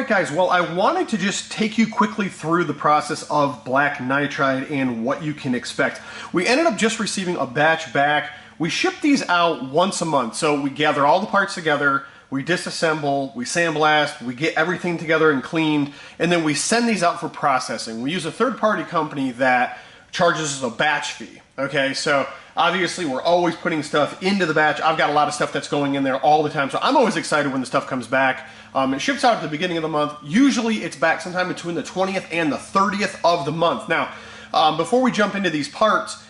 Alright guys, well I wanted to just take you quickly through the process of black nitride and what you can expect. We ended up just receiving a batch back. We ship these out once a month, so we gather all the parts together, we disassemble, we sandblast, we get everything together and cleaned, and then we send these out for processing. We use a third-party company that charges us a batch fee. Okay, so obviously we're always putting stuff into the batch. I've got a lot of stuff that's going in there all the time, so I'm always excited when the stuff comes back. It ships out at the beginning of the month. Usually it's back sometime between the 20th and the 30th of the month. Now, before we jump into these parts,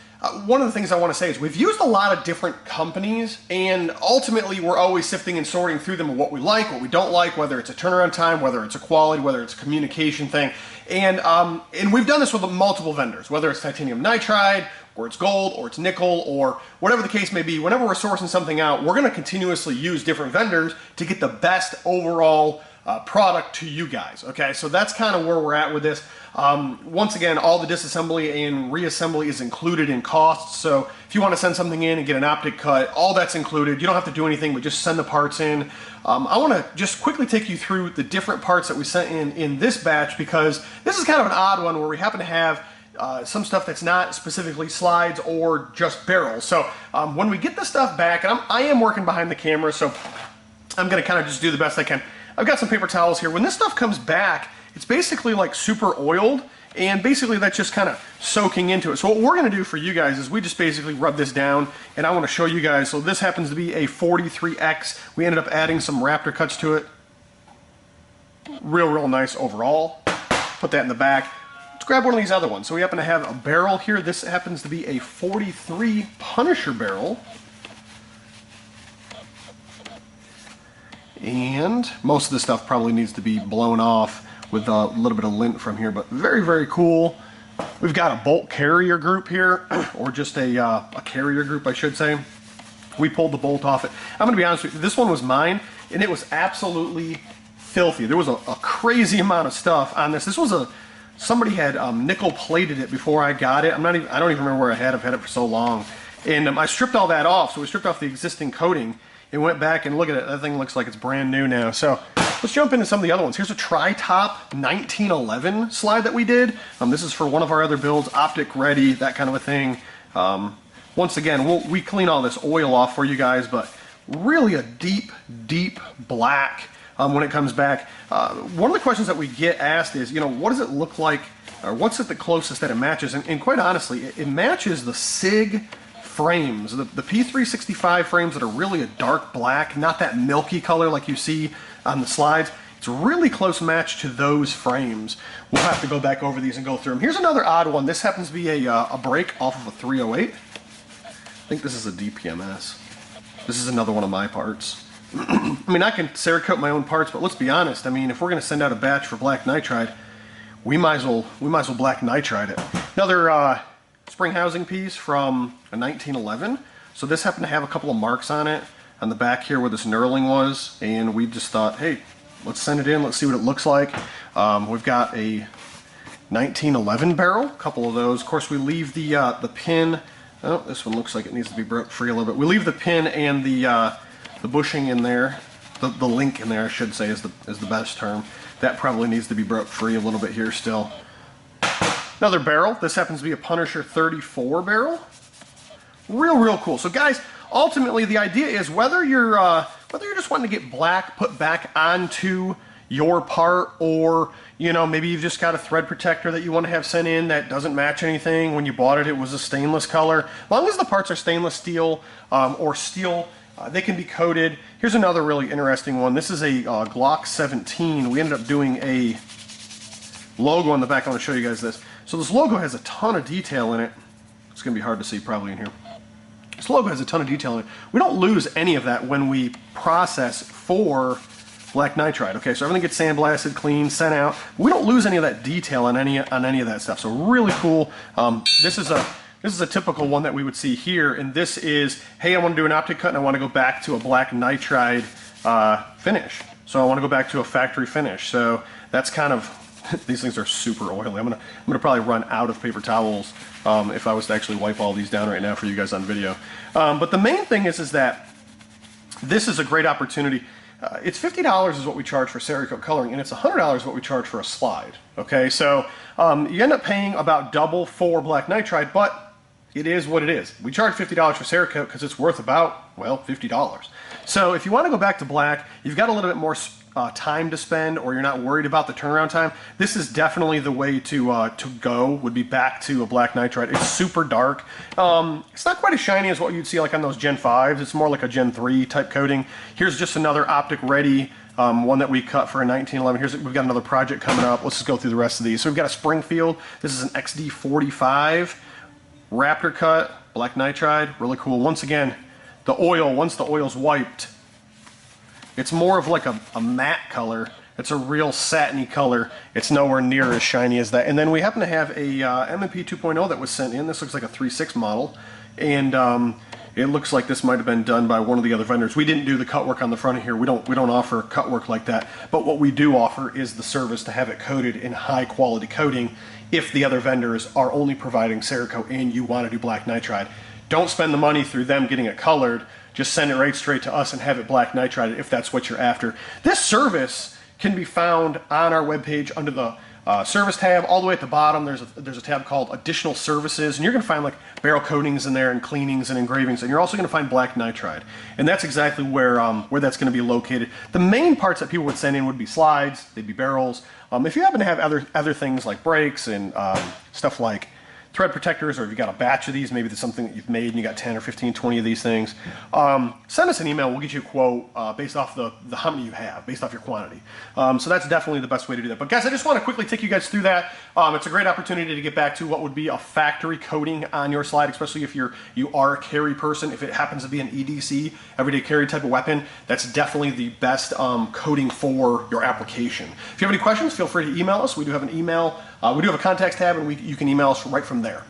one of the things I want to say is we've used a lot of different companies, and ultimately we're always sifting and sorting through them of what we like, what we don't like, whether it's a turnaround time, whether it's a quality, whether it's a communication thing. And we've done this with multiple vendors, whether it's titanium nitride, or it's gold, or it's nickel, or whatever the case may be. Whenever we're sourcing something out, we're going to continuously use different vendors to get the best overall product to you guys. Okay, so that's kind of where we're at with this. Once again, all the disassembly and reassembly is included in costs. So if you want to send something in and get an optic cut, all that's included. You don't have to do anything but just send the parts in. I want to just quickly take you through the different parts that we sent in this batch, because this is kind of an odd one where we happen to have some stuff that's not specifically slides or just barrels. So when we get the stuff back, and I am working behind the camera, so I'm going to kind of just do the best I can. I've got some paper towels here. When this stuff comes back, it's basically like super oiled, and basically that's just kind of soaking into it. So what we're going to do for you guys is we just basically rub this down, and I want to show you guys. So this happens to be a 43X. We ended up adding some Raptor cuts to it. Real nice overall. Put that in the back. Let's grab one of these other ones. So we happen to have a barrel here. This happens to be a 43 Punisher barrel. And most of the stuff probably needs to be blown off with a little bit of lint from here, but very cool. We've got a bolt carrier group here, or just a carrier group, I should say. We pulled the bolt off it. I'm going to be honest with you, this one was mine, and it was absolutely filthy. There was a crazy amount of stuff on this. This was somebody had nickel plated it before I got it. I don't even remember where I had it. I've had it for so long. And I stripped all that off, so we stripped off the existing coating and went back and look at it. That thing looks like it's brand new now. So let's jump into some of the other ones. Here's a tri-top 1911 slide that we did. This is for one of our other builds, optic ready, that kind of a thing. Once again, we clean all this oil off for you guys, but really a deep black when it comes back. One of the questions that we get asked is, what does it look like, or what's it the closest that it matches? And quite honestly, it matches the SIG frames, the P365 frames that are really a dark black, not that milky color like you see on the slides. It's a really close match to those frames. We'll have to go back over these and go through them. Here's another odd one. This happens to be a break off of a 308. I think this is a DPMS. This is another one of my parts. I mean, I can Cerakote my own parts, but let's be honest. I mean, if we're going to send out a batch for black nitride, we might as well black nitride it. Another spring housing piece from a 1911. So this happened to have a couple of marks on it on the back here where this knurling was, and we just thought, hey, let's send it in, let's see what it looks like. We've got a 1911 barrel, a couple of those. Of course, we leave the pin. Oh, this one looks like it needs to be broke free a little bit. We leave the pin and the bushing in there, the link in there, I should say, is the best term. That probably needs to be broke free a little bit here still. Another barrel. This happens to be a Punisher 34 barrel. Real cool. So guys, ultimately the idea is whether you're just wanting to get black put back onto your part, or maybe you've just got a thread protector that you want to have sent in that doesn't match anything. When you bought it, it was a stainless color. As long as the parts are stainless steel or steel, they can be coated. Here's another really interesting one. This is a Glock 17. We ended up doing a logo on the back. I want to show you guys this. So this logo has a ton of detail in it. It's going to be hard to see probably in here. This logo has a ton of detail in it. We don't lose any of that when we process for black nitride. Okay, so everything gets sandblasted, cleaned, sent out. We don't lose any of that detail on any of that stuff. So really cool. This is a typical one that we would see here, and this is, hey, I want to do an optic cut and I want to go back to a black nitride finish. So I want to go back to a factory finish. So that's kind of, these things are super oily. I'm gonna probably run out of paper towels if I was to actually wipe all these down right now for you guys on video. But the main thing is that this is a great opportunity. it's $50 is what we charge for Cerakote coloring, and it's $100 what we charge for a slide. Okay, so you end up paying about double for black nitride, but it is what it is. We charge $50 for Cerakote because it's worth about, well, $50. So if you want to go back to black, you've got a little bit more time to spend, or you're not worried about the turnaround time, this is definitely the way to go, would be back to a black nitride. It's super dark. It's not quite as shiny as what you'd see like on those Gen 5s. It's more like a Gen 3 type coating. Here's just another optic ready one that we cut for a 1911. We've got another project coming up. Let's just go through the rest of these. So we've got a Springfield. This is an XD45 Raptor cut, black nitride, really cool. Once again, the oil, once the oil's wiped, it's more of like a matte color. It's a real satiny color. It's nowhere near as shiny as that. And then we happen to have a M&P 2.0 that was sent in. This looks like a 3.6 model. And it looks like this might have been done by one of the other vendors. We didn't do the cut work on the front of here. We don't offer cut work like that. But what we do offer is the service to have it coated in high quality coating if the other vendors are only providing Cerakote and you want to do black nitride. Don't spend the money through them getting it colored. Just send it right straight to us and have it black nitride if that's what you're after. This service can be found on our webpage under the service tab. All the way at the bottom, there's a tab called Additional Services, and you're going to find like barrel coatings in there and cleanings and engravings, and you're also going to find black nitride. And that's exactly where that's going to be located. The main parts that people would send in would be slides, they'd be barrels. If you happen to have other things like brakes and stuff like thread protectors, or if you got a batch of these, maybe there's something that you've made and you got 10 or 15, 20 of these things, send us an email. We'll get you a quote based off the how many you have, based off your quantity. So that's definitely the best way to do that. But guys, I just want to quickly take you guys through that. It's a great opportunity to get back to what would be a factory coating on your slide, especially if you are a carry person. If it happens to be an EDC, everyday carry type of weapon, that's definitely the best coating for your application. If you have any questions, feel free to email us. We do have an email. We do have a contacts tab, and you can email us right from there.